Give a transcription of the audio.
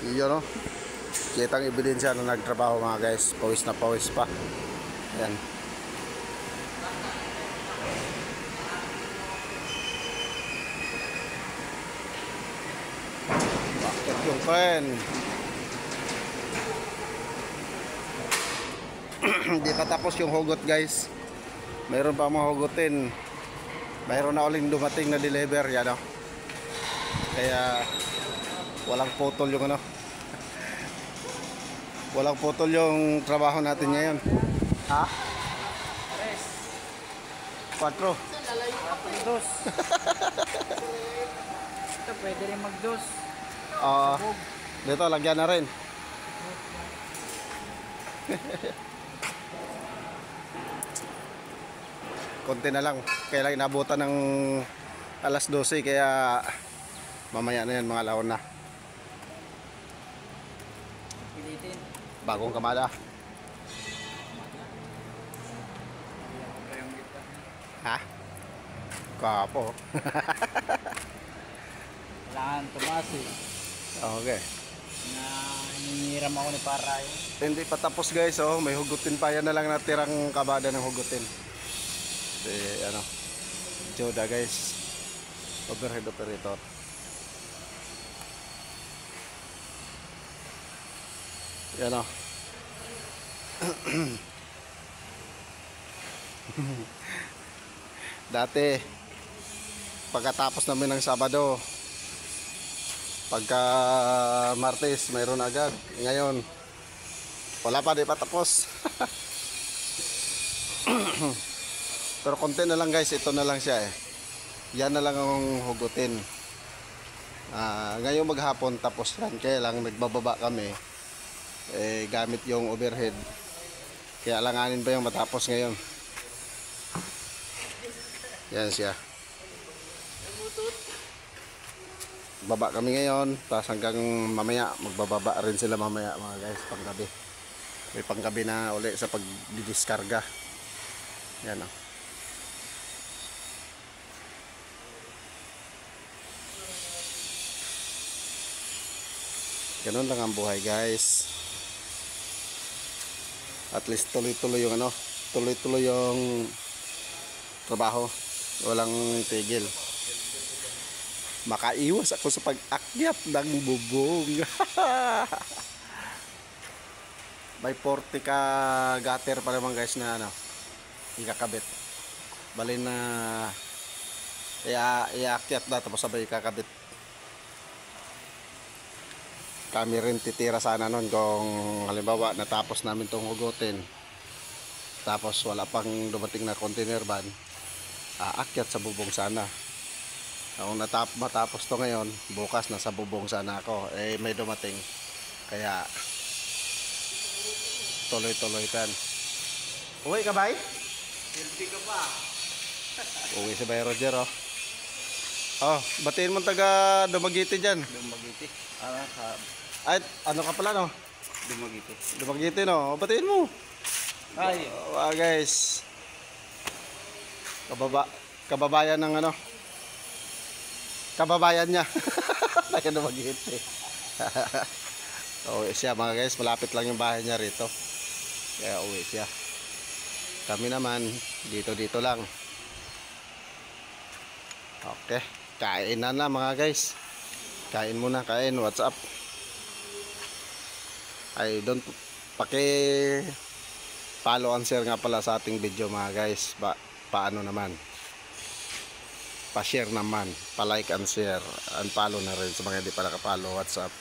Iyon, no? Kitang ebidensya na nagtrabaho mga guys. Pawis na pawis pa. Yan. Bakit yung pen? Hindi pa tapos yung hugot guys. Mayroon pa mahugutin. Mayroon na uling dumating na deliver. Yan, no? Kaya walang putol yung ano. Walang putol yung trabaho natin ngayon. Ha? 4. Dos. Ito pwede rin mag-dos. Dito lagyan na rin. Konti na lang. Kailangan inabutan ng alas 12 kaya mamaya na yan mga laon na. Pilitin. Bagong kamada. Ha? Kapo. Kailangan tumaas eh. Okay. Na hinihiram ako ni Paray. Hindi pa tapos guys, oh, may hugutin pa, yan na lang natirang kabada ng hugutin. Si ano, Joda guys, overhead operator. Yan, oh. Dati pagkatapos namin ng Sabado, pagka Martes mayroon agad. Ngayon wala pa, di pa tapos. Pero konti na lang guys, ito na lang siya eh. Yan na lang ang hugutin. Ngayon maghapon tapos yan. Kaya lang nagbababa kami gamit yung overhead. Kaya alanganin ba yung matapos ngayon. Yan siya. Baba kami ngayon, tapos hanggang mamaya magbababa rin sila mamaya mga guys, panggabi. May panggabi na uli sa pagdidiskarga. Yan, oh. Ganun lang ang buhay guys. At least tuloy-tuloy yung ano, tuloy-tuloy yung trabaho. Walang tigil. Makaiwas ako sa pag-akyat ng bubong. May 40 ka gutter pa naman guys na ano, ikakabit. Bali na iakyat na tapos sabay ikakabit. Kami rin titira sana nun kung halimbawa natapos namin tong hugutin. Tapos wala pang dumating na container van. Aakyat sa bubong sana. Kung matapos to ngayon, bukas nasa bubong sana ako. May dumating. Kaya tuloy-tuloy kan. Uwi ka ba? Hindi ka pa. Uwi si Bay Roger, oh. Oh, batiin mo taga Dumaguete dyan. Dumagiti. Ay, ano ka pala, no? Dumagiti. Dumaguete, no? Batiin mo. Ay. Guys. Kababayan ng ano? Kababayan niya. Kaya Dumaguete. Uwi siya mga guys. Malapit lang yung bahay niya rito. Kaya uwi siya. Kami naman, dito lang. Okay. Kain na mga guys. Kain muna, kain. What's up? Ay, don't follow and share nga pala sa ating video mga guys. Paano naman? Pa-share naman, pa-like and share, and follow na rin sa mga hindi pa nakapollow. What's up?